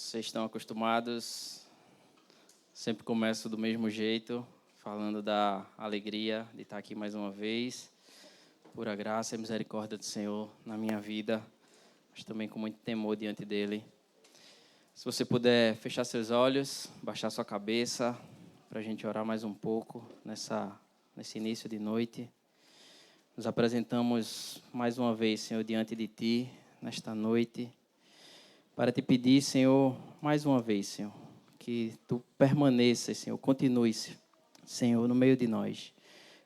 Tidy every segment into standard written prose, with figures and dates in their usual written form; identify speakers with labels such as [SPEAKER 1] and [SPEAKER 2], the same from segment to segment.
[SPEAKER 1] Vocês estão acostumados, sempre começo do mesmo jeito, falando da alegria de estar aqui mais uma vez, por a graça e misericórdia do Senhor na minha vida, mas também com muito temor diante dEle. Se você puder fechar seus olhos, baixar sua cabeça, para a gente orar mais um pouco nesse início de noite. Nos apresentamos mais uma vez, Senhor, diante de Ti, nesta noite, para Te pedir, Senhor, mais uma vez, Senhor, que Tu permaneças, Senhor, continue, Senhor, no meio de nós.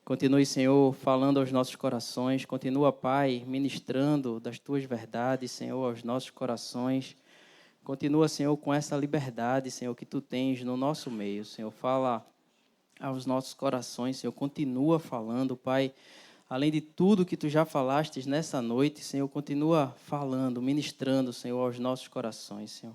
[SPEAKER 1] Continue, Senhor, falando aos nossos corações. Continua, Pai, ministrando das Tuas verdades, Senhor, aos nossos corações. Continua, Senhor, com essa liberdade, Senhor, que Tu tens no nosso meio. Senhor, fala aos nossos corações, Senhor. Continua falando, Pai. Além de tudo que Tu já falaste nessa noite, Senhor, continua falando, ministrando, Senhor, aos nossos corações, Senhor.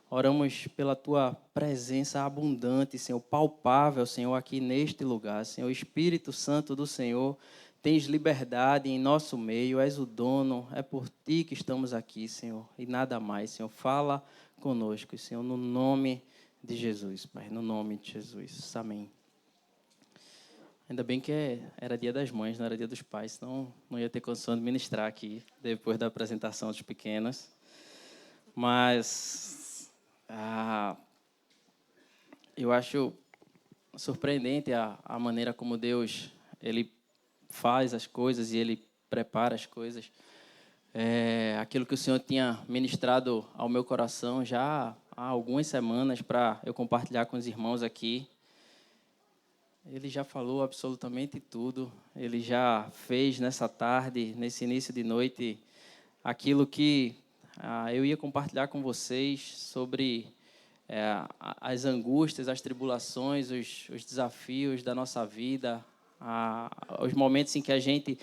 [SPEAKER 1] Oramos pela Tua presença abundante, Senhor, palpável, Senhor, aqui neste lugar. Senhor, Espírito Santo do Senhor, tens liberdade em nosso meio, és o dono, é por Ti que estamos aqui, Senhor, e nada mais, Senhor. Fala conosco, Senhor, no nome de Jesus, Pai, no nome de Jesus. Amém. Ainda bem que era dia das mães, não era dia dos pais, senão não ia ter condição de ministrar aqui, depois da apresentação dos pequenos. Mas eu acho surpreendente a maneira como Deus Ele faz as coisas e Ele prepara as coisas. Aquilo que o Senhor tinha ministrado ao meu coração já há algumas semanas para eu compartilhar com os irmãos aqui. Ele já falou absolutamente tudo. Ele já fez nessa tarde, nesse início de noite, aquilo que eu ia compartilhar com vocês sobre as angústias, as tribulações, os desafios da nossa vida, os momentos em que a gente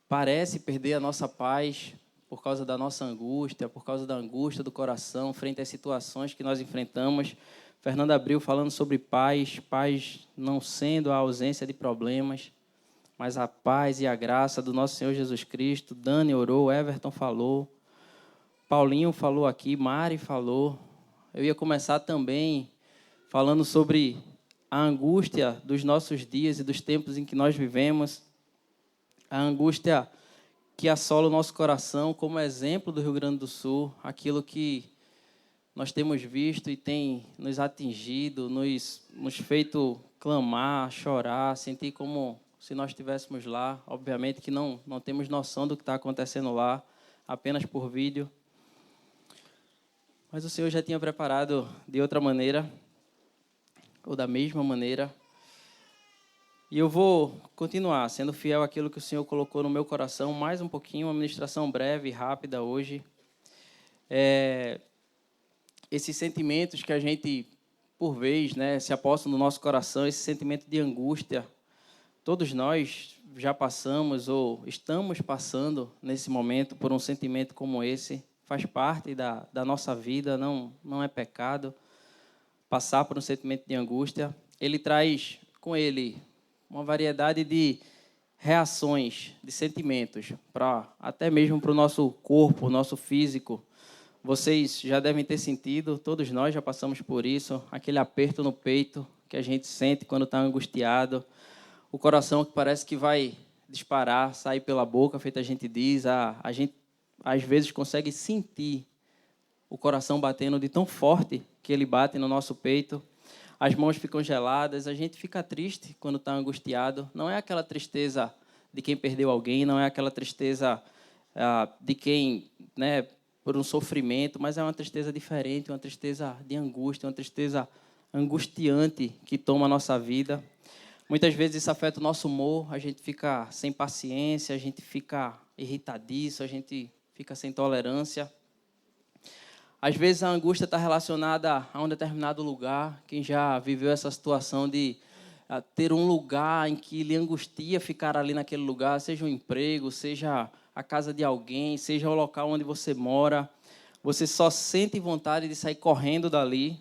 [SPEAKER 1] parece perder a nossa paz por causa da nossa angústia, por causa da angústia do coração, frente às situações que nós enfrentamos. Fernando abriu falando sobre paz não sendo a ausência de problemas, mas a paz e a graça do nosso Senhor Jesus Cristo. Dani orou, Everton falou, Paulinho falou aqui, Mari falou. Eu ia começar também falando sobre a angústia dos nossos dias e dos tempos em que nós vivemos, a angústia que assola o nosso coração, como exemplo do Rio Grande do Sul, aquilo que nós temos visto e tem nos atingido, nos feito clamar, chorar, sentir como se nós estivéssemos lá. Obviamente que não temos noção do que está acontecendo lá, apenas por vídeo. Mas o Senhor já tinha preparado de outra maneira, ou da mesma maneira. E eu vou continuar sendo fiel àquilo que o Senhor colocou no meu coração, mais um pouquinho, uma ministração breve e rápida hoje. Esses sentimentos que a gente, por vez, se apossam no nosso coração, esse sentimento de angústia, todos nós já passamos ou estamos passando nesse momento por um sentimento como esse, faz parte da nossa vida, não é pecado passar por um sentimento de angústia. Ele traz com ele uma variedade de reações, de sentimentos, até mesmo para o nosso corpo, o nosso físico. Vocês já devem ter sentido, todos nós já passamos por isso, aquele aperto no peito que a gente sente quando está angustiado, o coração que parece que vai disparar, sair pela boca, feito a gente diz, a gente às vezes consegue sentir o coração batendo de tão forte que ele bate no nosso peito, as mãos ficam geladas, a gente fica triste quando está angustiado, não é aquela tristeza de quem perdeu alguém, não é aquela tristeza de quem, por um sofrimento, mas é uma tristeza diferente, uma tristeza de angústia, uma tristeza angustiante que toma a nossa vida. Muitas vezes isso afeta o nosso humor, a gente fica sem paciência, a gente fica irritadiço, a gente fica sem tolerância. Às vezes a angústia está relacionada a um determinado lugar. Quem já viveu essa situação de ter um lugar em que lhe angustia ficar ali naquele lugar, seja um emprego, seja a casa de alguém, seja o local onde você mora, você só sente vontade de sair correndo dali.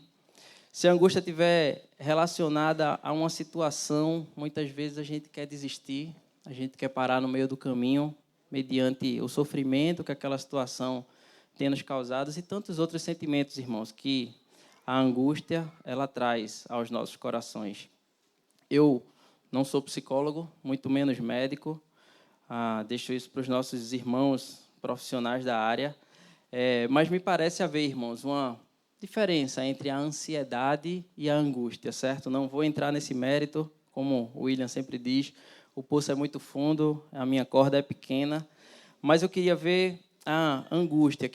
[SPEAKER 1] Se a angústia estiver relacionada a uma situação, muitas vezes a gente quer desistir, a gente quer parar no meio do caminho, mediante o sofrimento que aquela situação tem nos causado e tantos outros sentimentos, irmãos, que a angústia ela traz aos nossos corações. Eu não sou psicólogo, muito menos médico. Deixo isso para os nossos irmãos profissionais da área. Mas me parece haver, irmãos, uma diferença entre a ansiedade e a angústia, certo? Não vou entrar nesse mérito, como o William sempre diz, o poço é muito fundo, a minha corda é pequena, mas eu queria ver a angústia,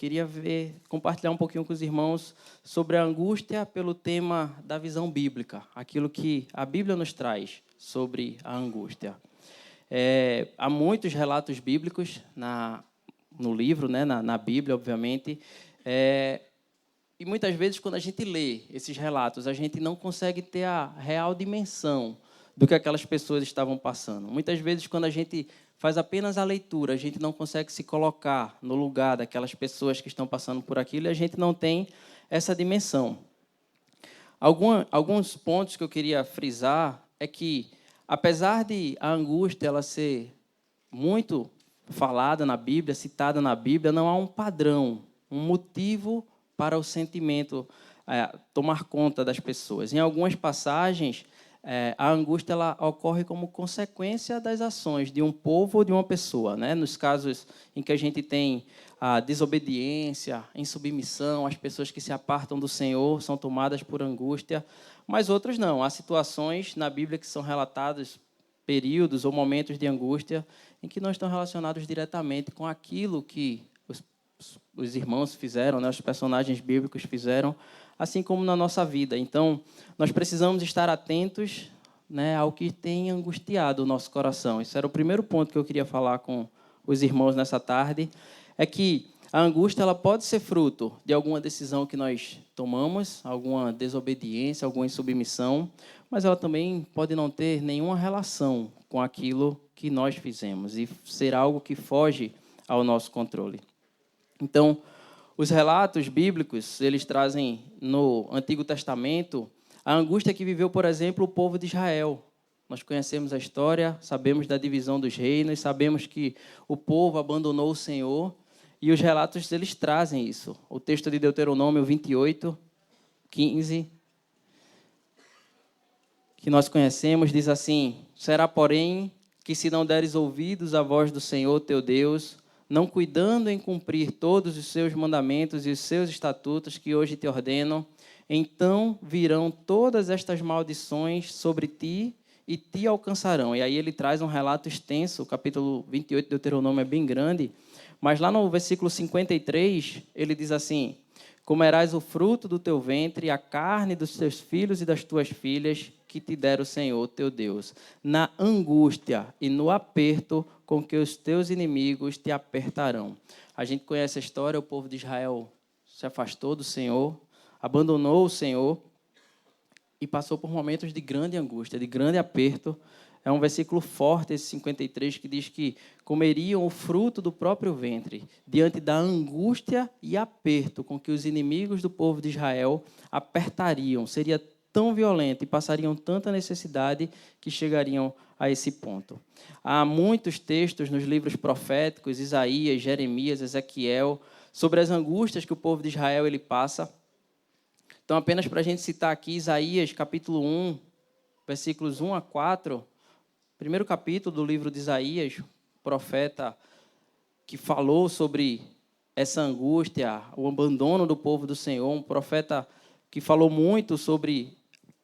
[SPEAKER 1] compartilhar um pouquinho com os irmãos sobre a angústia pelo tema da visão bíblica, aquilo que a Bíblia nos traz sobre a angústia. Há muitos relatos bíblicos no livro, né, na Bíblia, obviamente, e muitas vezes, quando a gente lê esses relatos, a gente não consegue ter a real dimensão do que aquelas pessoas estavam passando. Muitas vezes, quando a gente faz apenas a leitura, a gente não consegue se colocar no lugar daquelas pessoas que estão passando por aquilo e a gente não tem essa dimensão. Alguns pontos que eu queria frisar é que, apesar de a angústia ela ser muito falada na Bíblia, citada na Bíblia, não há um padrão, um motivo para o sentimento tomar conta das pessoas. Em algumas passagens, a angústia ela ocorre como consequência das ações de um povo ou de uma pessoa, né? Nos casos em que a gente tem a desobediência, insubmissão, as pessoas que se apartam do Senhor são tomadas por angústia, mas outros não. Há situações na Bíblia que são relatados períodos ou momentos de angústia em que não estão relacionados diretamente com aquilo que os irmãos fizeram, né? Os personagens bíblicos fizeram, assim como na nossa vida. Então, nós precisamos estar atentos, né, ao que tem angustiado o nosso coração. Esse era o primeiro ponto que eu queria falar com os irmãos nessa tarde, é que a angústia ela pode ser fruto de alguma decisão que nós tomamos, alguma desobediência, alguma insubmissão, mas ela também pode não ter nenhuma relação com aquilo que nós fizemos e ser algo que foge ao nosso controle. Então, os relatos bíblicos, eles trazem no Antigo Testamento a angústia que viveu, por exemplo, o povo de Israel. Nós conhecemos a história, sabemos da divisão dos reinos, sabemos que o povo abandonou o Senhor e os relatos eles trazem isso. O texto de Deuteronômio 28, 15, que nós conhecemos, diz assim: será, porém, que se não deres ouvidos à voz do Senhor teu Deus, não cuidando em cumprir todos os seus mandamentos e os seus estatutos que hoje te ordeno, então virão todas estas maldições sobre ti e te alcançarão. E aí ele traz um relato extenso, o capítulo 28 de Deuteronômio é bem grande, mas lá no versículo 53, ele diz assim: comerás o fruto do teu ventre, a carne dos teus filhos e das tuas filhas, que te der o Senhor teu Deus, na angústia e no aperto com que os teus inimigos te apertarão. A gente conhece a história, o povo de Israel se afastou do Senhor, abandonou o Senhor e passou por momentos de grande angústia, de grande aperto. É um versículo forte, esse 53, que diz que comeriam o fruto do próprio ventre, diante da angústia e aperto com que os inimigos do povo de Israel apertariam. Seria tão violento e passariam tanta necessidade que chegariam a esse ponto. Há muitos textos nos livros proféticos, Isaías, Jeremias, Ezequiel, sobre as angústias que o povo de Israel ele passa. Então, apenas para a gente citar aqui, Isaías, capítulo 1, versículos 1 a 4, primeiro capítulo do livro de Isaías, profeta que falou sobre essa angústia, o abandono do povo do Senhor, um profeta que falou muito sobre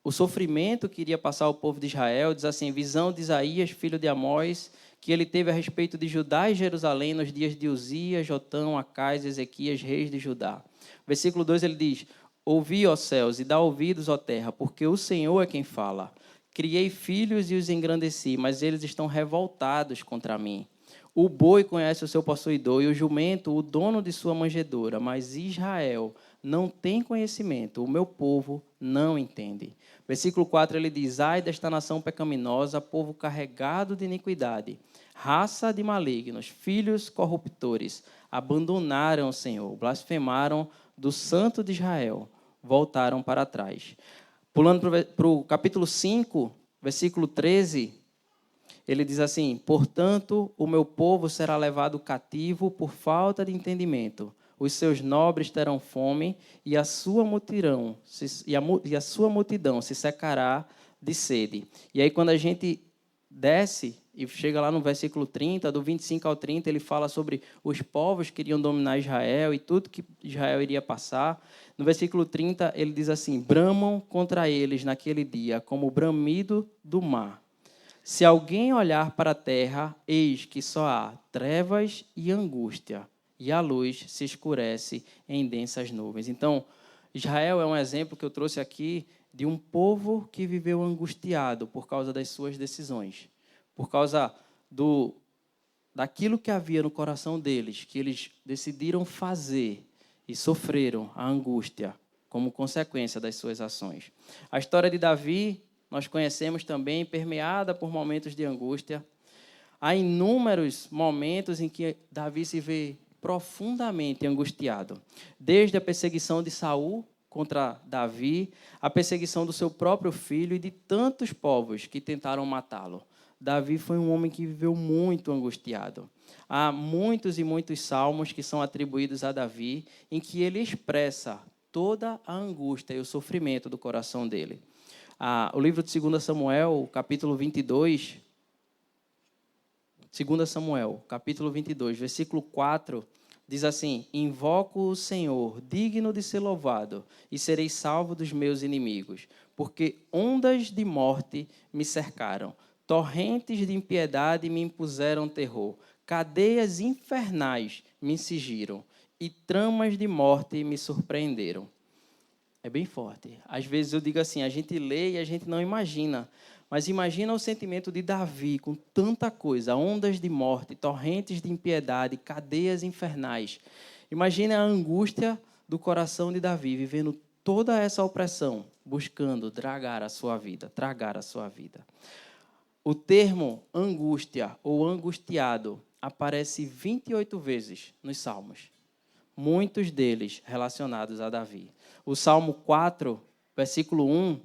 [SPEAKER 1] o sofrimento que iria passar o povo de Israel. Diz assim: visão de Isaías, filho de Amós, que ele teve a respeito de Judá e Jerusalém nos dias de Uzias, Jotão, Acais e Ezequias, reis de Judá. Versículo 2, ele diz: ouvi, ó céus, e dá ouvidos, ó terra, porque o Senhor é quem fala. Criei filhos e os engrandeci, mas eles estão revoltados contra mim. O boi conhece o seu possuidor e o jumento o dono de sua manjedoura, mas Israel não tem conhecimento, o meu povo não entende. Versículo 4, ele diz: ai desta nação pecaminosa, povo carregado de iniquidade, raça de malignos, filhos corruptores, abandonaram o Senhor, blasfemaram do Santo de Israel, voltaram para trás. Pulando para o capítulo 5, versículo 13, ele diz assim: portanto, o meu povo será levado cativo por falta de entendimento. os seus nobres terão fome, e a sua multidão se secará de sede. E aí, quando a gente desce e chega lá no versículo 30, do 25 ao 30, ele fala sobre os povos que iriam dominar Israel e tudo que Israel iria passar. No versículo 30, ele diz assim: bramam contra eles naquele dia, como o bramido do mar. Se alguém olhar para a terra, eis que só há trevas e angústia, e a luz se escurece em densas nuvens. Então, Israel é um exemplo que eu trouxe aqui de um povo que viveu angustiado por causa das suas decisões, por causa daquilo que havia no coração deles, que eles decidiram fazer e sofreram a angústia como consequência das suas ações. A história de Davi nós conhecemos também, permeada por momentos de angústia. Há inúmeros momentos em que Davi se vê profundamente angustiado, desde a perseguição de Saul contra Davi, a perseguição do seu próprio filho e de tantos povos que tentaram matá-lo. Davi foi um homem que viveu muito angustiado. Há muitos e muitos salmos que são atribuídos a Davi, em que ele expressa toda a angústia e o sofrimento do coração dele. O livro de 2 Samuel, capítulo 22, 2 Samuel, capítulo 22, versículo 4, diz assim: invoco o Senhor, digno de ser louvado, e serei salvo dos meus inimigos, porque ondas de morte me cercaram, torrentes de impiedade me impuseram terror, cadeias infernais me cingiram, e tramas de morte me surpreenderam. É bem forte. Às vezes eu digo assim, a gente lê e a gente não imagina. Mas imagina o sentimento de Davi com tanta coisa, ondas de morte, torrentes de impiedade, cadeias infernais. Imagina a angústia do coração de Davi, vivendo toda essa opressão, buscando tragar a sua vida. O termo angústia ou angustiado aparece 28 vezes nos Salmos, muitos deles relacionados a Davi. O Salmo 4, versículo 1,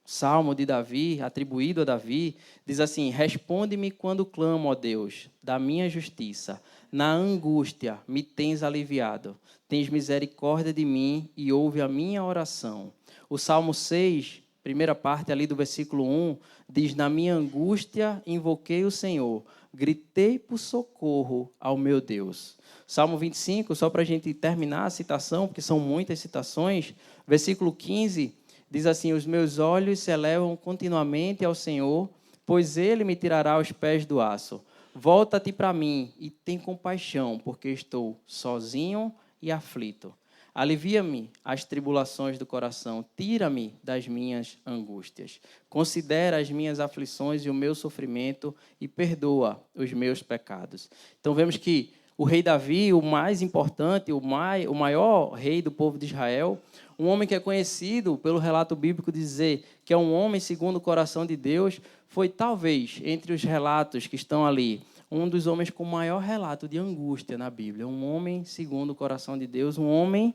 [SPEAKER 1] Salmo de Davi, atribuído a Davi, diz assim: responde-me quando clamo, ó Deus, da minha justiça. Na angústia me tens aliviado. Tens misericórdia de mim e ouve a minha oração. O Salmo 6, primeira parte ali do versículo 1, diz: na minha angústia invoquei o Senhor, gritei por socorro ao meu Deus. Salmo 25, só para a gente terminar a citação, porque são muitas citações, versículo 15, diz assim: os meus olhos se elevam continuamente ao Senhor, pois Ele me tirará os pés do aço. Volta-te para mim e tem compaixão, porque estou sozinho e aflito. Alivia-me as tribulações do coração, tira-me das minhas angústias. Considera as minhas aflições e o meu sofrimento e perdoa os meus pecados. Então vemos que o rei Davi, o mais importante, o maior rei do povo de Israel, um homem que é conhecido pelo relato bíblico dizer que é um homem segundo o coração de Deus, foi talvez, entre os relatos que estão ali, um dos homens com maior relato de angústia na Bíblia. Um homem segundo o coração de Deus, um homem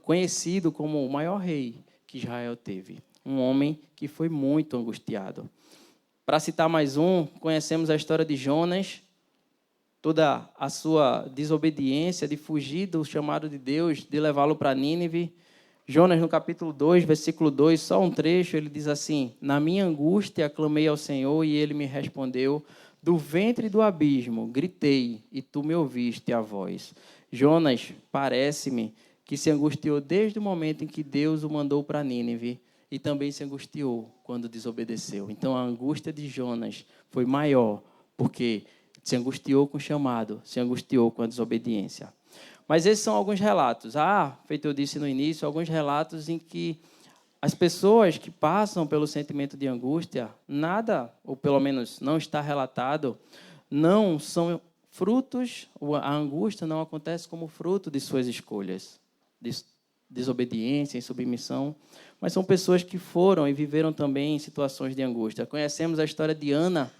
[SPEAKER 1] conhecido como o maior rei que Israel teve. Um homem que foi muito angustiado. Para citar mais um, conhecemos a história de Jonas, toda a sua desobediência de fugir do chamado de Deus, de levá-lo para Nínive. Jonas, no capítulo 2, versículo 2, só um trecho, ele diz assim: na minha angústia clamei ao Senhor e ele me respondeu, do ventre do abismo gritei e tu me ouviste a voz. Jonas, parece-me que se angustiou desde o momento em que Deus o mandou para Nínive e também se angustiou quando desobedeceu. Então a angústia de Jonas foi maior, porque se angustiou com o chamado, se angustiou com a desobediência. Mas esses são alguns relatos. Feito eu disse no início, alguns relatos em que as pessoas que passam pelo sentimento de angústia, nada, ou pelo menos não está relatado, não são frutos, a angústia não acontece como fruto de suas escolhas, de desobediência, insubmissão, mas são pessoas que foram e viveram também em situações de angústia. Conhecemos a história de Ana,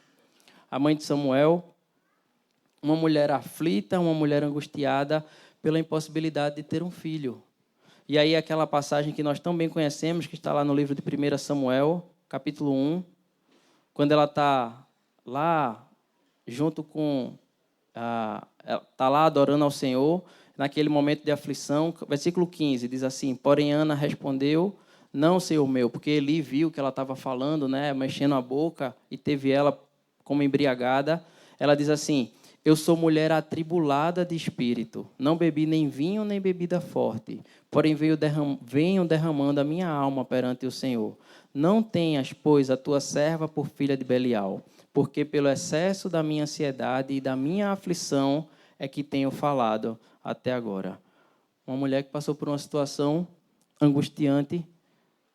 [SPEAKER 1] a mãe de Samuel, uma mulher aflita, uma mulher angustiada pela impossibilidade de ter um filho. E aí aquela passagem que nós tão bem conhecemos, que está lá no livro de 1 Samuel, capítulo 1, quando ela está lá junto com está lá adorando ao Senhor, naquele momento de aflição. Versículo 15 diz assim: porém Ana respondeu: não, Senhor meu, porque Eli viu que ela estava falando, né, mexendo a boca, e teve ela como embriagada. Ela diz assim: eu sou mulher atribulada de espírito, não bebi nem vinho nem bebida forte, porém venho derramando a minha alma perante o Senhor. Não tenhas, pois, a tua serva por filha de Belial, porque pelo excesso da minha ansiedade e da minha aflição é que tenho falado até agora. Uma mulher que passou por uma situação angustiante,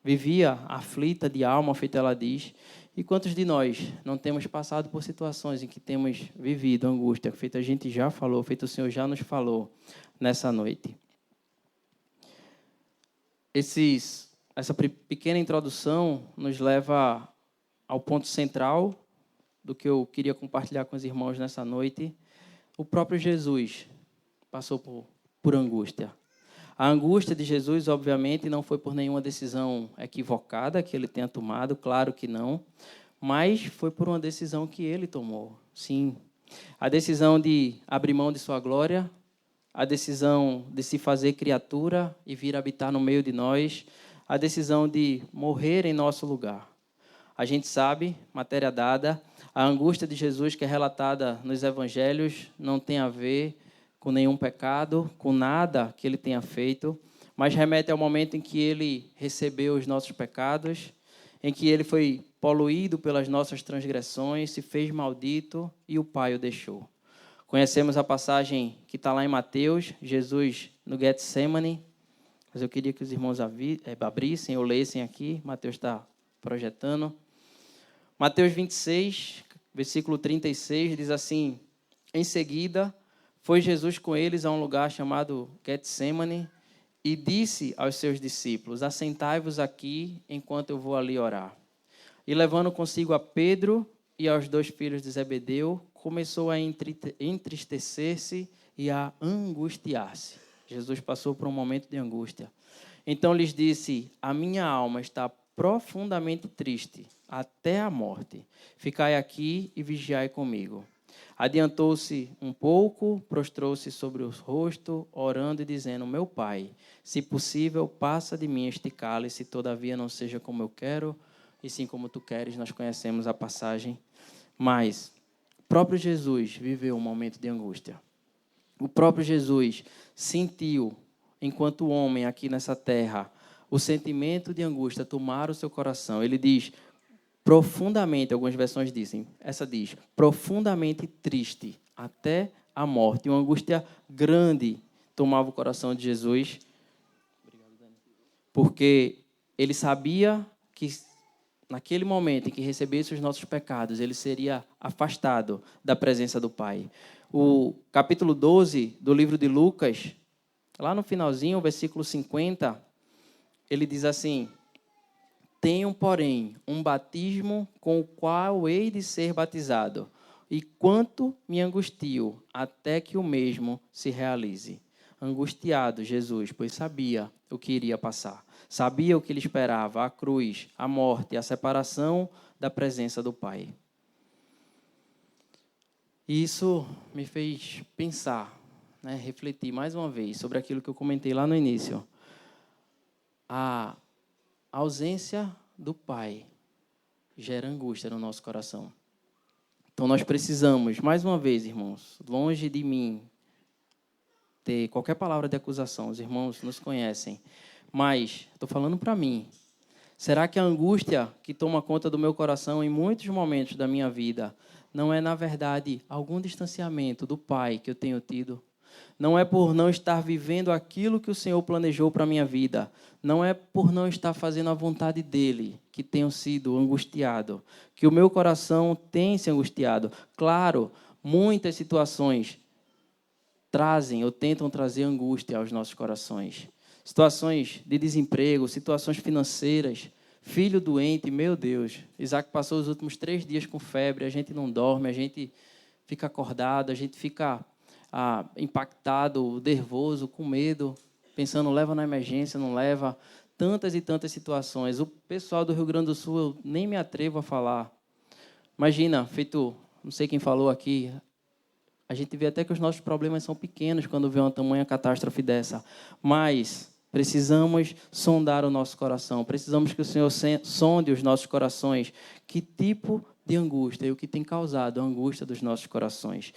[SPEAKER 1] vivia aflita de alma, feito ela diz. E quantos de nós não temos passado por situações em que temos vivido angústia, feito a gente já falou, feito o Senhor já nos falou nessa noite? Essa pequena introdução nos leva ao ponto central do que eu queria compartilhar com os irmãos nessa noite. O próprio Jesus passou por angústia. A angústia de Jesus, obviamente, não foi por nenhuma decisão equivocada que ele tenha tomado, claro que não, mas foi por uma decisão que ele tomou, sim. A decisão de abrir mão de sua glória, a decisão de se fazer criatura e vir habitar no meio de nós, a decisão de morrer em nosso lugar. A gente sabe, matéria dada, a angústia de Jesus que é relatada nos evangelhos não tem a ver com nenhum pecado, com nada que ele tenha feito, mas remete ao momento em que ele recebeu os nossos pecados, em que ele foi poluído pelas nossas transgressões, se fez maldito e o Pai o deixou. Conhecemos a passagem que está lá em Mateus, Jesus no Getsemane, mas eu queria que os irmãos abrissem ou lessem aqui, Mateus está projetando. Mateus 26, versículo 36, diz assim: em seguida, foi Jesus com eles a um lugar chamado Getsemane e disse aos seus discípulos: assentai-vos aqui enquanto eu vou ali orar. E levando consigo a Pedro e aos 2 filhos de Zebedeu, começou a entristecer-se e a angustiar-se. Jesus passou por um momento de angústia. Então lhes disse: a minha alma está profundamente triste, até a morte. Ficai aqui e vigiai comigo. Adiantou-se um pouco, prostrou-se sobre o rosto, orando e dizendo: meu Pai, se possível, passa de mim este cálice, todavia não seja como eu quero, e sim como tu queres. Nós conhecemos a passagem. Mas o próprio Jesus viveu um momento de angústia. O próprio Jesus sentiu, enquanto homem aqui nessa terra, o sentimento de angústia tomar o seu coração. Ele diz: profundamente, algumas versões dizem, essa diz, profundamente triste, até a morte. Uma angústia grande tomava o coração de Jesus, porque ele sabia que naquele momento em que recebesse os nossos pecados, ele seria afastado da presença do Pai. O capítulo 12 do livro de Lucas, lá no finalzinho, o versículo 50, ele diz assim: tenho, porém, um batismo com o qual hei de ser batizado, e quanto me angustio até que o mesmo se realize. Angustiado, Jesus, pois sabia o que iria passar. Sabia o que lhe esperava, a cruz, a morte, a separação da presença do Pai. E isso me fez pensar, refletir mais uma vez sobre aquilo que eu comentei lá no início. A ausência do Pai gera angústia no nosso coração. Então nós precisamos, mais uma vez, irmãos, longe de mim ter qualquer palavra de acusação, os irmãos nos conhecem, mas estou falando para mim. Será que a angústia que toma conta do meu coração em muitos momentos da minha vida não é, na verdade, algum distanciamento do Pai que eu tenho tido? Não é por não estar vivendo aquilo que o Senhor planejou para a minha vida. Não é por não estar fazendo a vontade dEle que tenho sido angustiado, que o meu coração tem se angustiado. Claro, muitas situações trazem ou tentam trazer angústia aos nossos corações. Situações de desemprego, situações financeiras, filho doente, meu Deus. Isaac passou os últimos 3 dias com febre, a gente não dorme, a gente fica acordado, a gente fica impactado, nervoso, com medo, pensando, leva na emergência, não leva. Tantas e tantas situações. O pessoal do Rio Grande do Sul, eu nem me atrevo a falar. Imagina, feito, não sei quem falou aqui, A gente vê até que os nossos problemas são pequenos quando vê uma tamanha catástrofe dessa. Mas precisamos sondar o nosso coração. Precisamos que o Senhor sonde os nossos corações. Que tipo de angústia e o que tem causado a angústia dos nossos corações?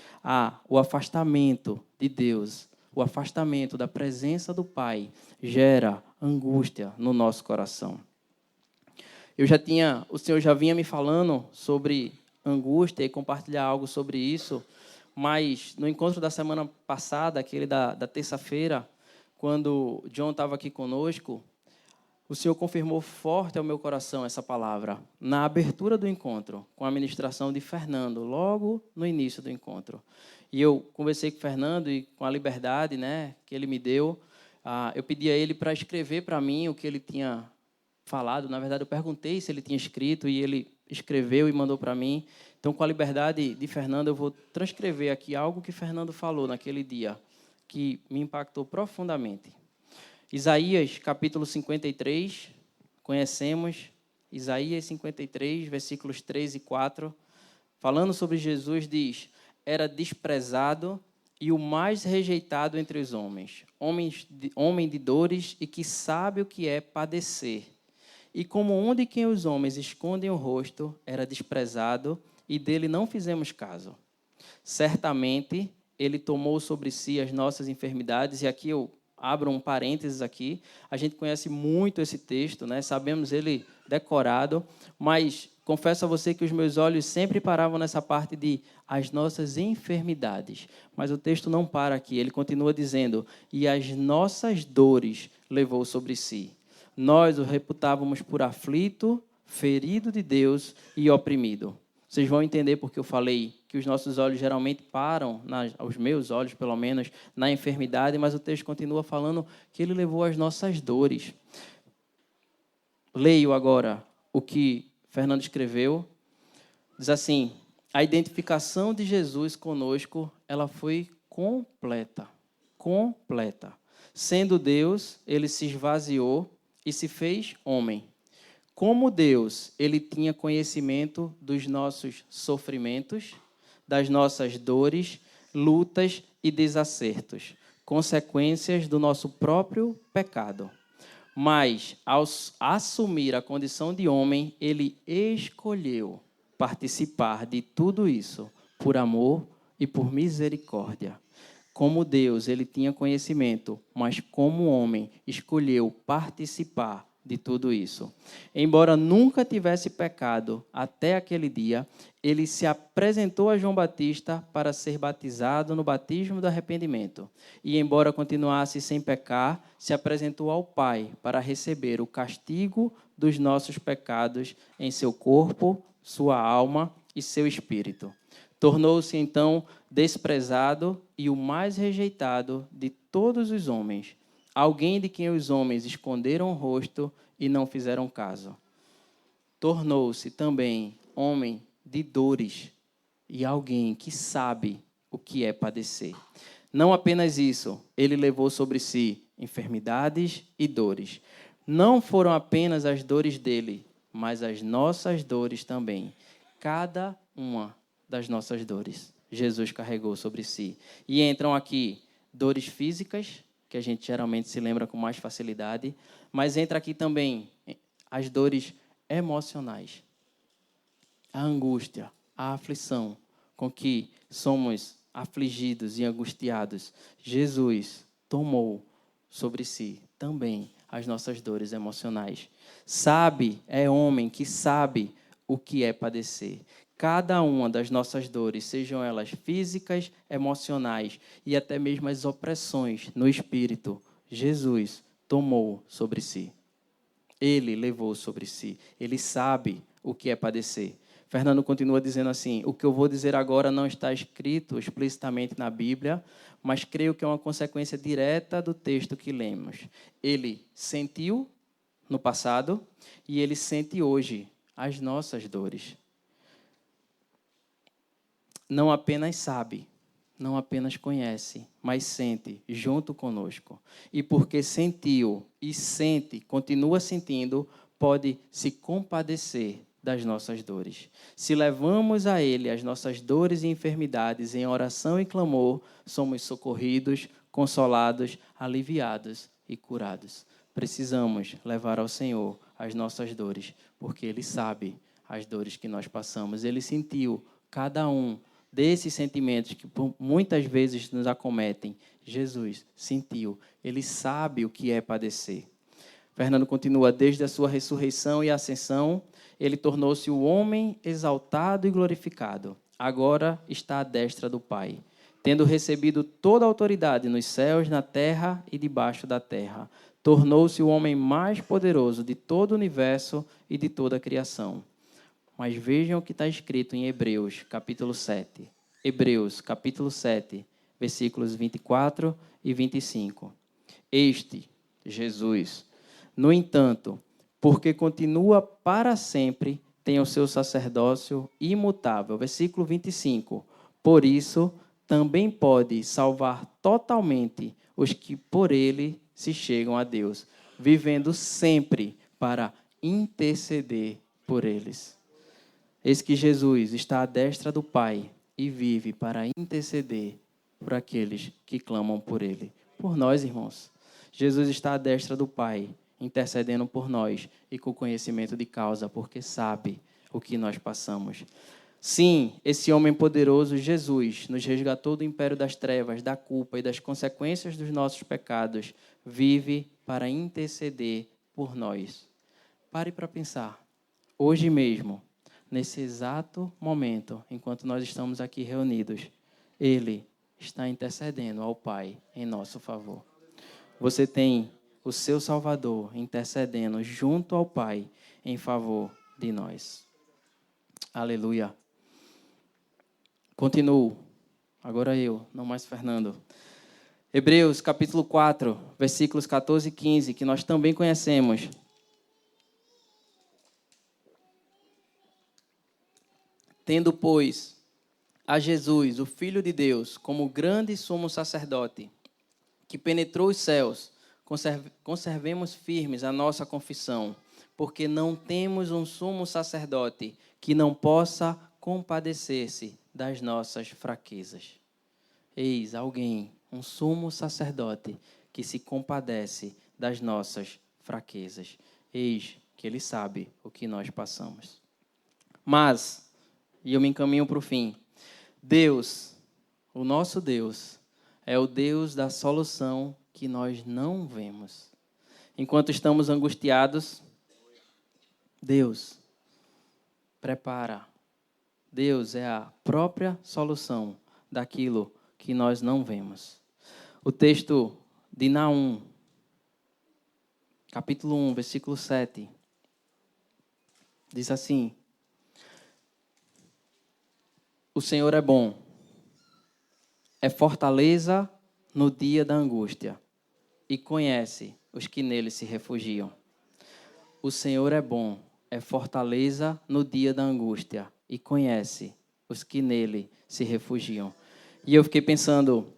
[SPEAKER 1] O afastamento de Deus, o afastamento da presença do Pai gera angústia no nosso coração. O Senhor já vinha me falando sobre angústia e compartilhar algo sobre isso, mas no encontro da semana passada, aquele da terça-feira, quando John estava aqui conosco, o Senhor confirmou forte ao meu coração essa palavra, na abertura do encontro, com a ministração de Fernando, logo no início do encontro. E eu conversei com o Fernando e com a liberdade, né, que ele me deu, eu pedi a ele para escrever para mim o que ele tinha falado. Na verdade, eu perguntei se ele tinha escrito e ele escreveu e mandou para mim. Então, com a liberdade de Fernando, eu vou transcrever aqui algo que Fernando falou naquele dia, que me impactou profundamente. Isaías, capítulo 53, conhecemos. Isaías 53, versículos 3 e 4, falando sobre Jesus, diz: era desprezado e o mais rejeitado entre os homens, homem de dores e que sabe o que é padecer. E como um de quem os homens escondem o rosto, era desprezado, e dele não fizemos caso. Certamente, ele tomou sobre si as nossas enfermidades, e aqui eu abro um parênteses aqui, a gente conhece muito esse texto, né? Sabemos ele decorado, mas confesso a você que os meus olhos sempre paravam nessa parte de as nossas enfermidades. Mas o texto não para aqui, ele continua dizendo, e as nossas dores levou sobre si. Nós o reputávamos por aflito, ferido de Deus e oprimido. Vocês vão entender porque eu falei que os nossos olhos geralmente param, os meus olhos pelo menos, na enfermidade, mas o texto continua falando que ele levou as nossas dores. Leio agora o que Fernando escreveu. Diz assim: a identificação de Jesus conosco, ela foi completa. Completa. Sendo Deus, ele se esvaziou e se fez homem. Como Deus, ele tinha conhecimento dos nossos sofrimentos, das nossas dores, lutas e desacertos, consequências do nosso próprio pecado. Mas, ao assumir a condição de homem, ele escolheu participar de tudo isso por amor e por misericórdia. Como Deus, ele tinha conhecimento, mas como homem, escolheu participar de tudo isso. Embora nunca tivesse pecado até aquele dia, ele se apresentou a João Batista para ser batizado no batismo do arrependimento. E, embora continuasse sem pecar, se apresentou ao Pai para receber o castigo dos nossos pecados em seu corpo, sua alma e seu espírito. Tornou-se, então, desprezado e o mais rejeitado de todos os homens, alguém de quem os homens esconderam o rosto e não fizeram caso. Tornou-se também homem de dores e alguém que sabe o que é padecer. Não apenas isso, ele levou sobre si enfermidades e dores. Não foram apenas as dores dele, mas as nossas dores também. Cada uma das nossas dores Jesus carregou sobre si. E entram aqui dores físicas, que a gente geralmente se lembra com mais facilidade, mas entra aqui também as dores emocionais. A angústia, a aflição com que somos afligidos e angustiados. Jesus tomou sobre si também as nossas dores emocionais. É homem que sabe o que é padecer. Cada uma das nossas dores, sejam elas físicas, emocionais e até mesmo as opressões no espírito, Jesus tomou sobre si. Ele levou sobre si. Ele sabe o que é padecer. Fernando continua dizendo assim: o que eu vou dizer agora não está escrito explicitamente na Bíblia, mas creio que é uma consequência direta do texto que lemos. Ele sentiu no passado e ele sente hoje as nossas dores. Não apenas sabe, não apenas conhece, mas sente junto conosco. E porque sentiu e sente, continua sentindo, pode se compadecer das nossas dores. Se levamos a Ele as nossas dores e enfermidades em oração e clamor, somos socorridos, consolados, aliviados e curados. Precisamos levar ao Senhor as nossas dores, porque Ele sabe as dores que nós passamos. Ele sentiu cada um desses sentimentos que muitas vezes nos acometem. Jesus sentiu, Ele sabe o que é padecer. Fernando continua, desde a sua ressurreição e ascensão, Ele tornou-se o homem exaltado e glorificado. Agora está à destra do Pai, tendo recebido toda a autoridade nos céus, na terra e debaixo da terra. Tornou-se o homem mais poderoso de todo o universo e de toda a criação. Mas vejam o que está escrito em Hebreus, capítulo 7. Hebreus, capítulo 7, versículos 24 e 25. Este, Jesus, no entanto, porque continua para sempre, tem o seu sacerdócio imutável. Versículo 25. Por isso, também pode salvar totalmente os que por ele se chegam a Deus, vivendo sempre para interceder por eles. Eis que Jesus está à destra do Pai e vive para interceder por aqueles que clamam por Ele. Por nós, irmãos. Jesus está à destra do Pai, intercedendo por nós e com conhecimento de causa, porque sabe o que nós passamos. Sim, esse homem poderoso, Jesus, nos resgatou do império das trevas, da culpa e das consequências dos nossos pecados. Vive para interceder por nós. Pare para pensar. Hoje mesmo, nesse exato momento, enquanto nós estamos aqui reunidos, Ele está intercedendo ao Pai em nosso favor. Você tem o seu Salvador intercedendo junto ao Pai em favor de nós. Aleluia. Continuo. Agora eu, não mais Fernando. Hebreus, capítulo 4, versículos 14 e 15, que nós também conhecemos. Tendo, pois, a Jesus, o Filho de Deus, como grande sumo sacerdote, que penetrou os céus, conservemos firmes a nossa confissão, porque não temos um sumo sacerdote que não possa compadecer-se das nossas fraquezas. Eis alguém, um sumo sacerdote, que se compadece das nossas fraquezas. Eis que Ele sabe o que nós passamos. Mas, e eu me encaminho para o fim, Deus, o nosso Deus, é o Deus da solução que nós não vemos. Enquanto estamos angustiados, Deus prepara. Deus é a própria solução daquilo que nós não vemos. O texto de Naum, capítulo 1, versículo 7, diz assim: o Senhor é bom, é fortaleza no dia da angústia e conhece os que nele se refugiam. O Senhor é bom, é fortaleza no dia da angústia e conhece os que nele se refugiam. E eu fiquei pensando,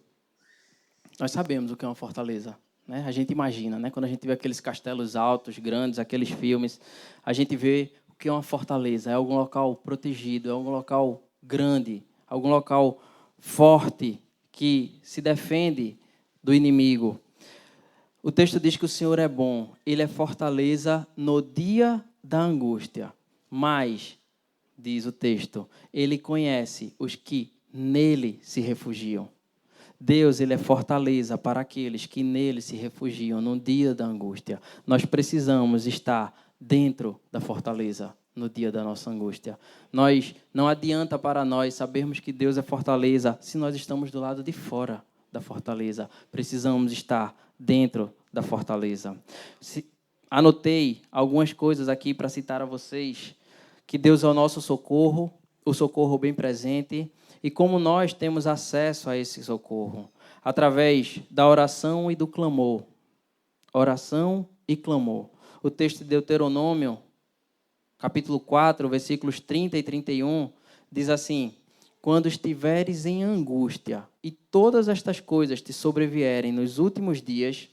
[SPEAKER 1] nós sabemos o que é uma fortaleza, né? A gente imagina, né? Quando a gente vê aqueles castelos altos, grandes, aqueles filmes, a gente vê o que é uma fortaleza. É algum local protegido, é algum local grande, algum local forte que se defende do inimigo. O texto diz que o Senhor é bom, Ele é fortaleza no dia da angústia, mas, diz o texto, Ele conhece os que nele se refugiam. Deus, Ele é fortaleza para aqueles que nele se refugiam no dia da angústia. Nós precisamos estar dentro da fortaleza no dia da nossa angústia. Não adianta para nós sabermos que Deus é fortaleza se nós estamos do lado de fora da fortaleza. Precisamos estar dentro da fortaleza. Anotei algumas coisas aqui para citar a vocês, que Deus é o nosso socorro, o socorro bem presente, e como nós temos acesso a esse socorro? Através da oração e do clamor. Oração e clamor. O texto de Deuteronômio, capítulo 4, versículos 30 e 31, diz assim: quando estiveres em angústia e todas estas coisas te sobrevierem nos últimos dias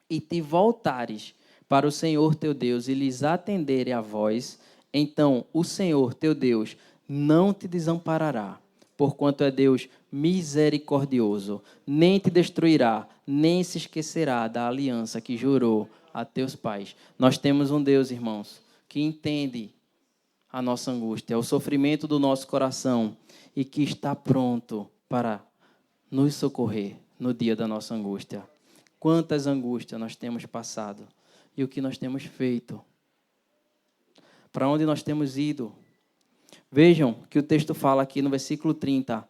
[SPEAKER 1] e te voltares para o Senhor teu Deus e lhes atenderem a voz, então o Senhor, teu Deus, não te desamparará, porquanto é Deus misericordioso, nem te destruirá, nem se esquecerá da aliança que jurou a teus pais. Nós temos um Deus, irmãos, que entende a nossa angústia, o sofrimento do nosso coração e que está pronto para nos socorrer no dia da nossa angústia. Quantas angústias nós temos passado e o que nós temos feito? Para onde nós temos ido? Vejam que o texto fala aqui no versículo 30.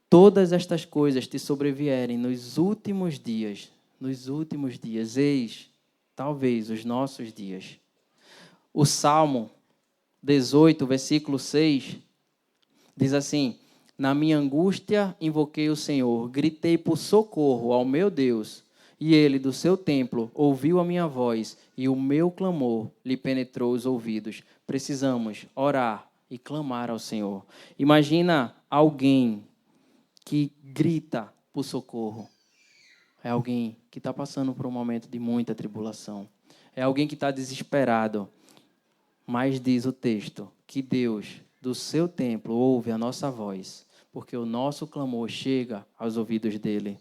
[SPEAKER 1] Todas estas coisas te sobrevierem nos últimos dias, eis, talvez, os nossos dias. O Salmo 18, versículo 6, diz assim: na minha angústia invoquei o Senhor, gritei por socorro ao meu Deus, e ele do seu templo ouviu a minha voz, e o meu clamor lhe penetrou os ouvidos. Precisamos orar e clamar ao Senhor. Imagina alguém que grita por socorro. É alguém que está passando por um momento de muita tribulação. É alguém que está desesperado. Mas diz o texto que Deus, do seu templo, ouve a nossa voz, porque o nosso clamor chega aos ouvidos dele.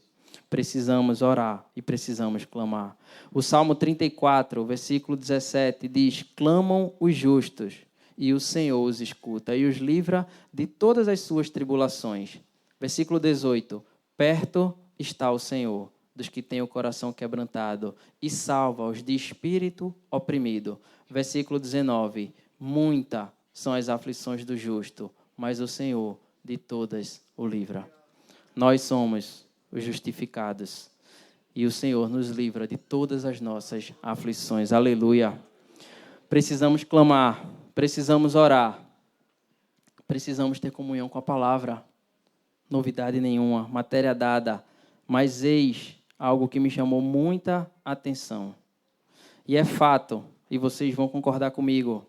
[SPEAKER 1] Precisamos orar e precisamos clamar. O Salmo 34, versículo 17, diz: clamam os justos, e o Senhor os escuta e os livra de todas as suas tribulações. Versículo 18, perto está o Senhor dos que têm o coração quebrantado e salva os de espírito oprimido. Versículo 19, muitas são as aflições do justo, mas o Senhor de todas o livra. Nós somos os justificados e o Senhor nos livra de todas as nossas aflições. Aleluia. Precisamos clamar, precisamos orar, precisamos ter comunhão com a palavra. Novidade nenhuma, matéria dada, mas eis algo que me chamou muita atenção. E é fato, e vocês vão concordar comigo,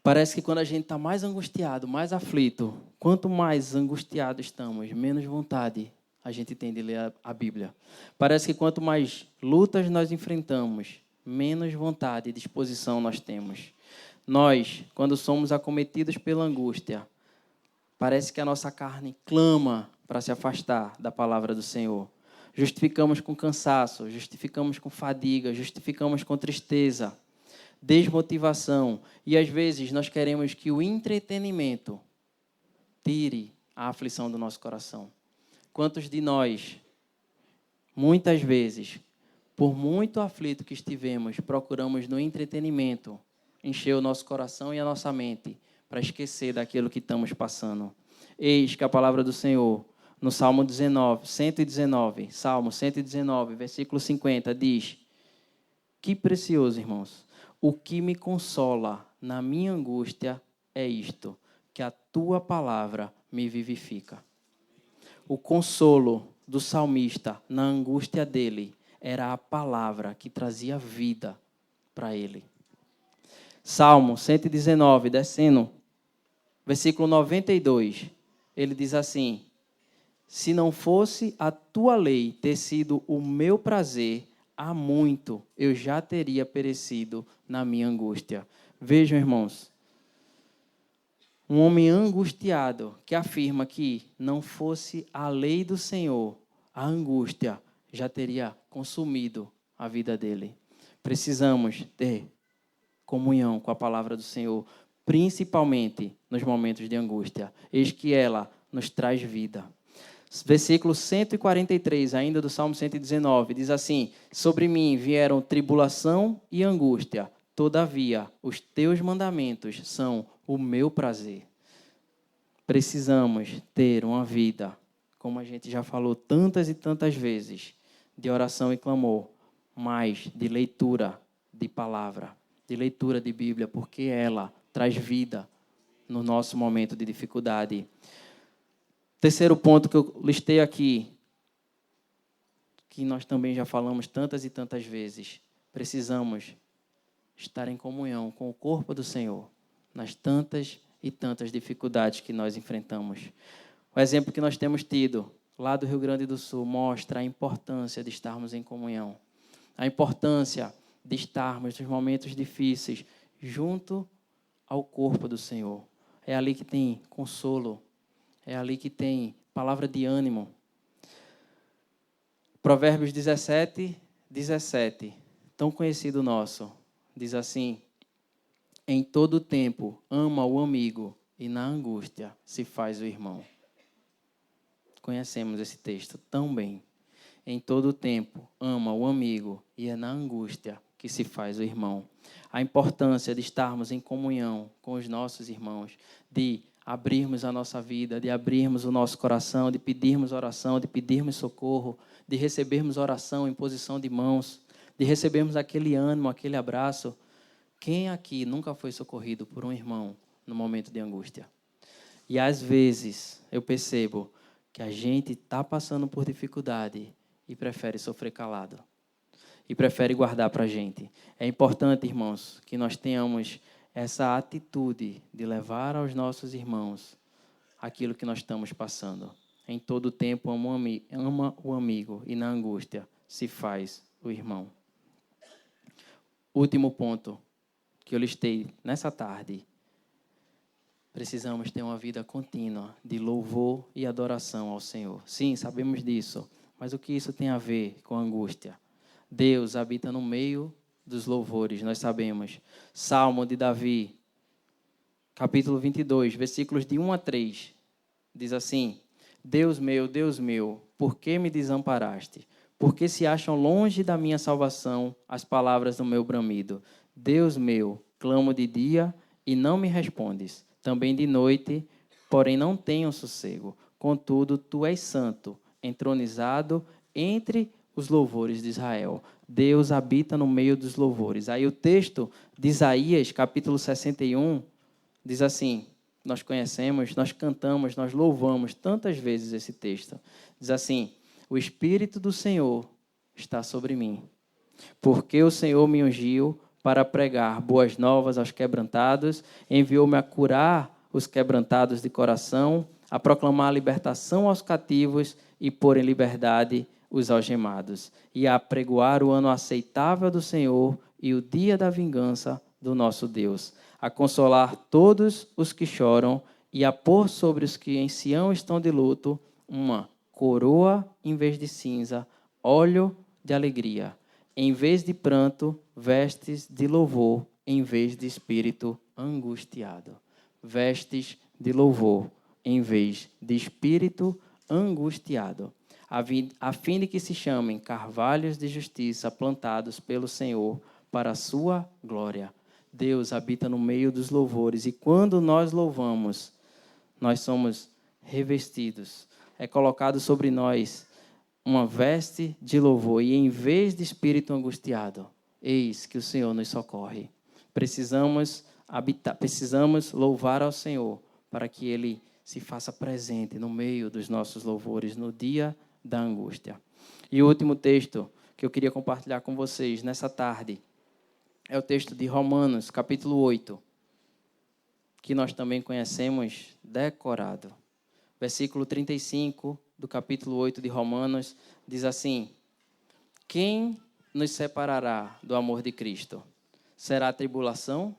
[SPEAKER 1] parece que quando a gente está mais angustiado, mais aflito, quanto mais angustiado estamos, menos vontade a gente tem de ler a Bíblia. Parece que quanto mais lutas nós enfrentamos, menos vontade e disposição nós temos. Nós, quando somos acometidos pela angústia, parece que a nossa carne clama para se afastar da palavra do Senhor. Justificamos com cansaço, justificamos com fadiga, justificamos com tristeza, desmotivação. E às vezes nós queremos que o entretenimento tire a aflição do nosso coração. Quantos de nós, muitas vezes, por muito aflito que estivemos, procuramos no entretenimento encher o nosso coração e a nossa mente para esquecer daquilo que estamos passando. Eis que a palavra do Senhor, no Salmo 119, Salmo 119, versículo 50, diz: que precioso, irmãos, o que me consola na minha angústia é isto, que a tua palavra me vivifica. O consolo do salmista na angústia dele era a palavra que trazia vida para ele. Salmo 119, descendo, versículo 92, ele diz assim: se não fosse a tua lei ter sido o meu prazer, há muito eu já teria perecido na minha angústia. Vejam, irmãos, um homem angustiado que afirma que não fosse a lei do Senhor, a angústia já teria consumido a vida dele. Precisamos ter comunhão com a palavra do Senhor, principalmente nos momentos de angústia. Eis que ela nos traz vida. Versículo 143, ainda do Salmo 119, diz assim: sobre mim vieram tribulação e angústia, todavia os teus mandamentos são o meu prazer. Precisamos ter uma vida, como a gente já falou tantas e tantas vezes, de oração e clamor, mas de leitura de palavra, de leitura de Bíblia, porque ela traz vida no nosso momento de dificuldade. Terceiro ponto que eu listei aqui, que nós também já falamos tantas e tantas vezes, precisamos estar em comunhão com o corpo do Senhor, nas tantas e tantas dificuldades que nós enfrentamos. O exemplo que nós temos tido lá do Rio Grande do Sul mostra a importância de estarmos em comunhão, a importância de estarmos nos momentos difíceis junto ao corpo do Senhor. É ali que tem consolo. É ali que tem palavra de ânimo. Provérbios 17, 17, tão conhecido nosso, diz assim: em todo tempo ama o amigo e na angústia se faz o irmão. Conhecemos esse texto tão bem. Em todo tempo ama o amigo e é na angústia que se faz o irmão. A importância de estarmos em comunhão com os nossos irmãos, de abrirmos a nossa vida, de abrirmos o nosso coração, de pedirmos oração, de pedirmos socorro, de recebermos oração em posição de mãos, de recebermos aquele ânimo, aquele abraço. Quem aqui nunca foi socorrido por um irmão no momento de angústia? E às vezes eu percebo que a gente está passando por dificuldade e prefere sofrer calado. E prefere guardar para a gente. É importante, irmãos, que nós tenhamos essa atitude de levar aos nossos irmãos aquilo que nós estamos passando. Em todo tempo ama o amigo e na angústia se faz o irmão. Último ponto que eu listei nessa tarde. Precisamos ter uma vida contínua de louvor e adoração ao Senhor. Sim, sabemos disso, mas o que isso tem a ver com a angústia? Deus habita no meio dos louvores, nós sabemos. Salmo de Davi, capítulo 22, versículos de 1 a 3, diz assim: Deus meu, por que me desamparaste? Por que se acham longe da minha salvação as palavras do meu bramido? Deus meu, clamo de dia e não me respondes. Também de noite, porém não tenho sossego. Contudo, tu és santo, entronizado entre os louvores de Israel. Deus habita no meio dos louvores. Aí o texto de Isaías, capítulo 61, diz assim, nós conhecemos, nós cantamos, nós louvamos tantas vezes esse texto. Diz assim: o Espírito do Senhor está sobre mim, porque o Senhor me ungiu para pregar boas novas aos quebrantados, enviou-me a curar os quebrantados de coração, a proclamar a libertação aos cativos e pôr em liberdade os algemados, e a apregoar o ano aceitável do Senhor e o dia da vingança do nosso Deus, a consolar todos os que choram e a pôr sobre os que em Sião estão de luto uma coroa em vez de cinza, óleo de alegria, em vez de pranto, vestes de louvor, em vez de espírito angustiado. Vestes de louvor, em vez de espírito angustiado, a fim de que se chamem carvalhos de justiça plantados pelo Senhor para a sua glória. Deus habita no meio dos louvores e quando nós louvamos, nós somos revestidos. É colocado sobre nós uma veste de louvor e em vez de espírito angustiado, eis que o Senhor nos socorre. Precisamos louvar ao Senhor para que Ele se faça presente no meio dos nossos louvores no dia da angústia. E o último texto que eu queria compartilhar com vocês nessa tarde é o texto de Romanos, capítulo 8, que nós também conhecemos decorado. Versículo 35 do capítulo 8 de Romanos diz assim: quem nos separará do amor de Cristo? Será a tribulação,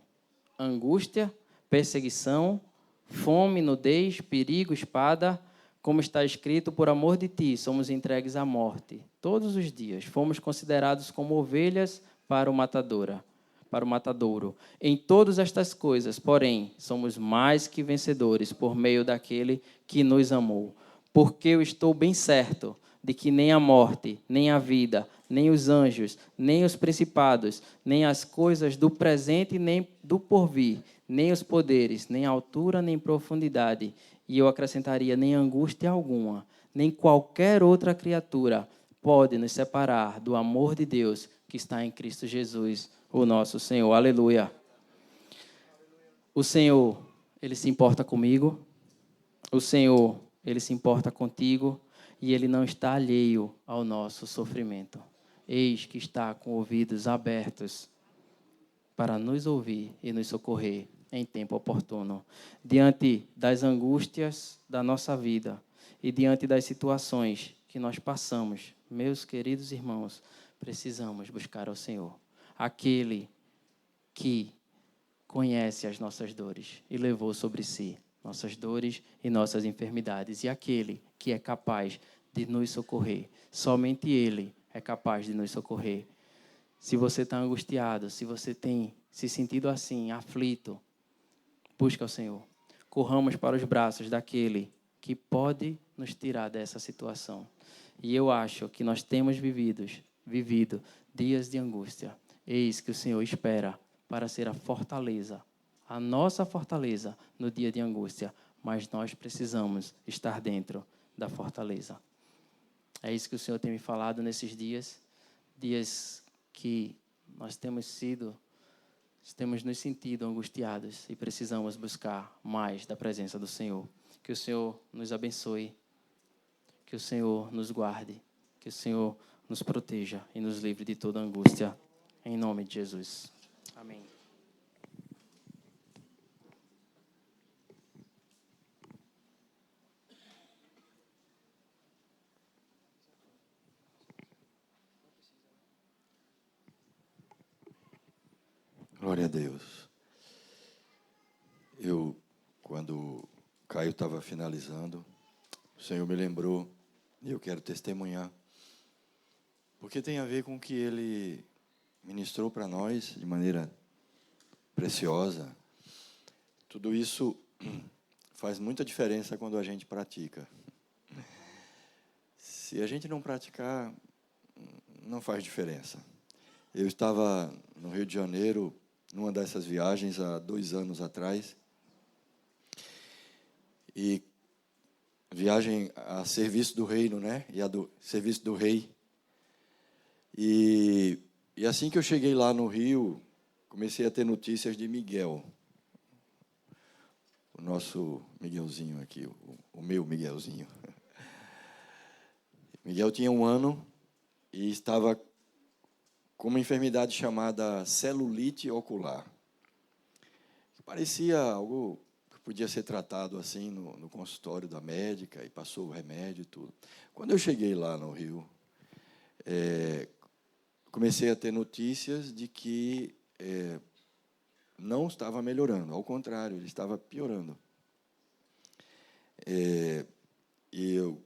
[SPEAKER 1] angústia, perseguição, fome, nudez, perigo, espada? Como está escrito, por amor de ti somos entregues à morte. Todos os dias fomos considerados como ovelhas para o matadouro. Em todas estas coisas, porém, somos mais que vencedores por meio daquele que nos amou. Porque eu estou bem certo de que nem a morte, nem a vida, nem os anjos, nem os principados, nem as coisas do presente, nem do porvir, nem os poderes, nem altura, nem profundidade, e eu acrescentaria, nem angústia alguma, nem qualquer outra criatura pode nos separar do amor de Deus que está em Cristo Jesus, o nosso Senhor. Aleluia. O Senhor, Ele se importa comigo. O Senhor, Ele se importa contigo. E Ele não está alheio ao nosso sofrimento. Eis que está com ouvidos abertos para nos ouvir e nos socorrer em tempo oportuno. Diante das angústias da nossa vida e diante das situações que nós passamos, meus queridos irmãos, precisamos buscar ao Senhor. Aquele que conhece as nossas dores e levou sobre si nossas dores e nossas enfermidades. E aquele que é capaz de nos socorrer, somente Ele é capaz de nos socorrer. Se você está angustiado, se você tem se sentido assim, aflito, busca o Senhor. Corramos para os braços daquele que pode nos tirar dessa situação. E eu acho que nós temos vivido dias de angústia. Eis que o Senhor espera para ser a fortaleza, a nossa fortaleza no dia de angústia. Mas nós precisamos estar dentro da fortaleza. É isso que o Senhor tem me falado nesses dias que nós temos nos sentido angustiados e precisamos buscar mais da presença do Senhor. Que o Senhor nos abençoe, que o Senhor nos guarde, que o Senhor nos proteja e nos livre de toda angústia, em nome de Jesus. Amém.
[SPEAKER 2] Glória a Deus. Quando o Caio estava finalizando, o Senhor me lembrou, e eu quero testemunhar, porque tem a ver com o que Ele ministrou para nós de maneira preciosa. Tudo isso faz muita diferença quando a gente pratica. Se a gente não praticar, não faz diferença. Eu estava no Rio de Janeiro, numa dessas viagens, há 2 anos atrás, e viagem a serviço do reino, né? E a do serviço do rei. E assim que eu cheguei lá no Rio, comecei a ter notícias de Miguel, o nosso Miguelzinho aqui, o meu Miguelzinho. Miguel tinha 1 ano e estava com uma enfermidade chamada celulite ocular. Parecia algo que podia ser tratado assim no consultório da médica, e passou o remédio e tudo. Quando eu cheguei lá no Rio, comecei a ter notícias de que não estava melhorando, ao contrário, ele estava piorando.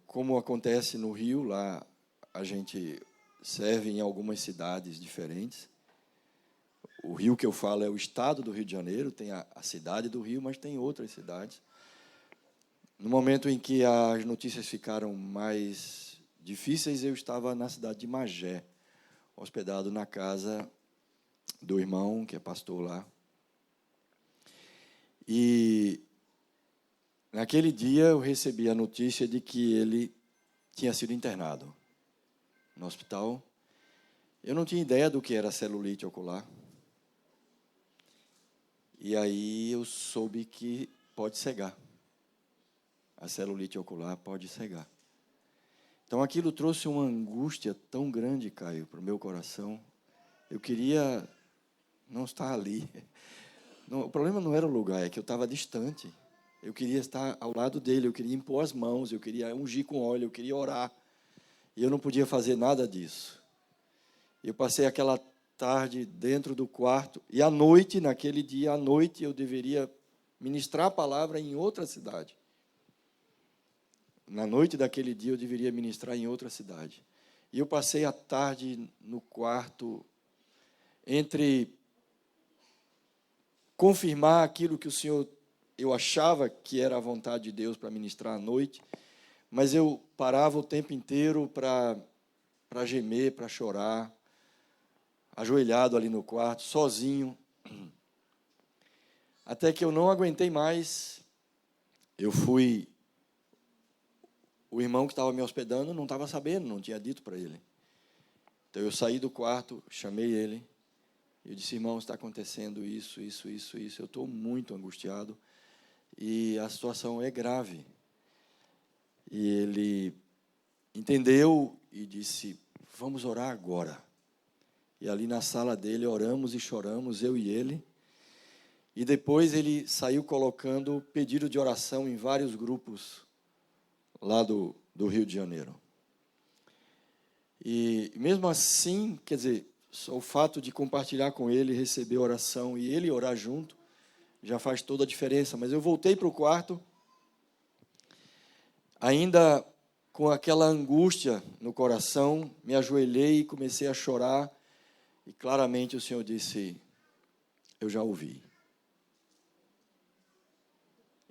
[SPEAKER 2] Como acontece no Rio, lá a gente serve em algumas cidades diferentes. O Rio que eu falo é o estado do Rio de Janeiro, tem a cidade do Rio, mas tem outras cidades. No momento em que as notícias ficaram mais difíceis, eu estava na cidade de Magé, hospedado na casa do irmão, que é pastor lá. E naquele dia eu recebi a notícia de que ele tinha sido internado no hospital. Eu não tinha ideia do que era celulite ocular. E aí eu soube que pode cegar. A celulite ocular pode cegar. Então aquilo trouxe uma angústia tão grande, Caio, para o meu coração. Eu queria não estar ali. Não, o problema não era o lugar, é que eu estava distante. Eu queria estar ao lado dele, eu queria impor as mãos, eu queria ungir com óleo, eu queria orar. E eu não podia fazer nada disso. Eu passei aquela tarde dentro do quarto, e à noite, naquele dia, à noite, eu deveria ministrar a palavra em outra cidade. Na noite daquele dia, eu deveria ministrar em outra cidade. E eu passei a tarde no quarto, entre confirmar aquilo que o Senhor, eu achava que era a vontade de Deus para ministrar à noite, mas eu parava o tempo inteiro para gemer, para chorar, ajoelhado ali no quarto, sozinho. Até que eu não aguentei mais, o irmão que estava me hospedando não estava sabendo, não tinha dito para ele. Então eu saí do quarto, chamei ele, e eu disse: irmão, está acontecendo isso. Eu estou muito angustiado e a situação é grave. E ele entendeu e disse: vamos orar agora. E ali na sala dele oramos e choramos, eu e ele. E depois ele saiu colocando pedido de oração em vários grupos lá do Rio de Janeiro. E mesmo assim, quer dizer, só o fato de compartilhar com ele, receber oração e ele orar junto, já faz toda a diferença. Mas eu voltei para o quarto, ainda com aquela angústia no coração, me ajoelhei e comecei a chorar. E claramente o Senhor disse: eu já ouvi.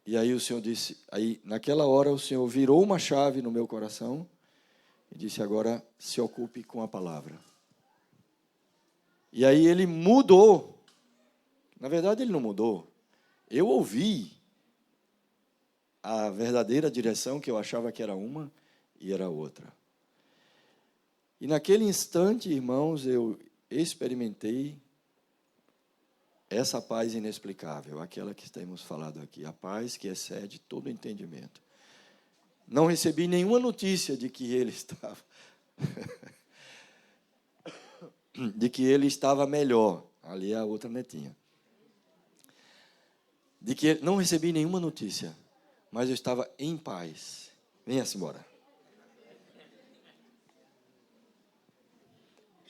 [SPEAKER 2] E aí o Senhor disse, aí naquela hora o Senhor virou uma chave no meu coração e disse: agora se ocupe com a palavra. E aí ele mudou. Na verdade ele não mudou. Eu ouvi a verdadeira direção, que eu achava que era uma e era outra. E naquele instante, irmãos, eu experimentei essa paz inexplicável, aquela que temos falado aqui, a paz que excede todo entendimento. Não recebi nenhuma notícia de que ele estava de que ele estava melhor. Ali é a outra netinha. De que não recebi nenhuma notícia, mas eu estava em paz. Venha-se embora.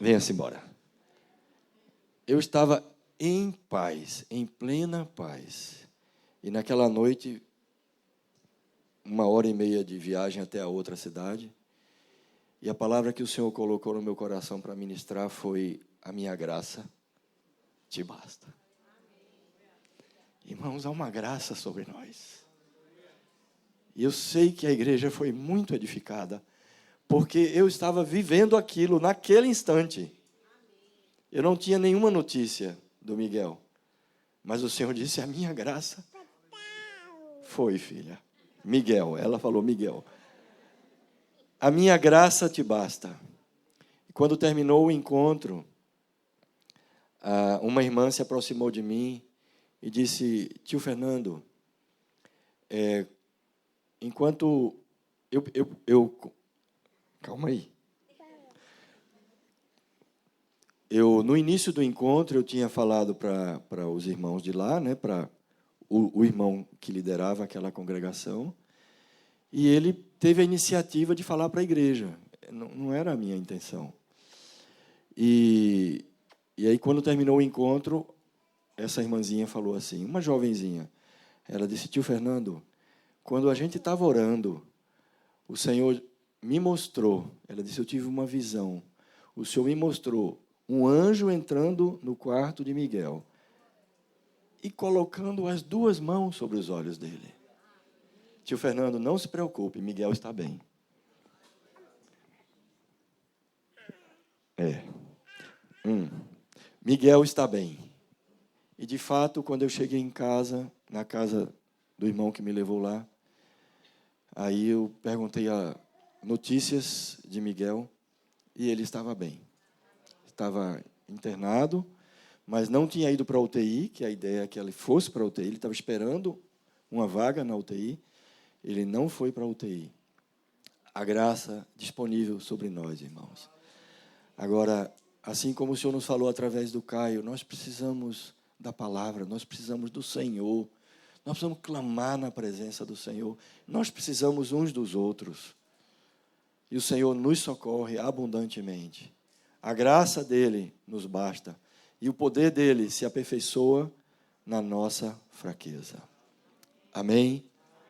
[SPEAKER 2] Venha-se embora. Eu estava em paz, em plena paz. E naquela noite, 1h30 de viagem até a outra cidade, e a palavra que o Senhor colocou no meu coração para ministrar foi: a minha graça te basta. Irmãos, há uma graça sobre nós. E eu sei que a igreja foi muito edificada, porque eu estava vivendo aquilo naquele instante. Eu não tinha nenhuma notícia do Miguel, mas o Senhor disse: a minha graça foi, filha. Miguel, ela falou Miguel. A minha graça te basta. E quando terminou o encontro, uma irmã se aproximou de mim e disse: tio Fernando, enquanto eu calma aí. No início do encontro, eu tinha falado para os irmãos de lá, né, para o irmão que liderava aquela congregação, e ele teve a iniciativa de falar para a igreja. Não era a minha intenção. E aí, quando terminou o encontro, essa irmãzinha falou assim, uma jovenzinha, ela disse: tio Fernando, quando a gente estava orando, o Senhor me mostrou, ela disse, eu tive uma visão, o Senhor me mostrou um anjo entrando no quarto de Miguel e colocando as 2 mãos sobre os olhos dele. Tio Fernando, não se preocupe, Miguel está bem. Miguel está bem. E, de fato, quando eu cheguei em casa, na casa do irmão que me levou lá, aí eu perguntei notícias de Miguel e ele estava bem. Estava internado, mas não tinha ido para a UTI, que a ideia é que ele fosse para a UTI. Ele estava esperando uma vaga na UTI. Ele não foi para a UTI. A graça disponível sobre nós, irmãos. Agora, assim como o Senhor nos falou através do Caio, nós precisamos da palavra, nós precisamos do Senhor, nós precisamos clamar na presença do Senhor, nós precisamos uns dos outros. E o Senhor nos socorre abundantemente. A graça dele nos basta. E o poder dele se aperfeiçoa na nossa fraqueza. Amém?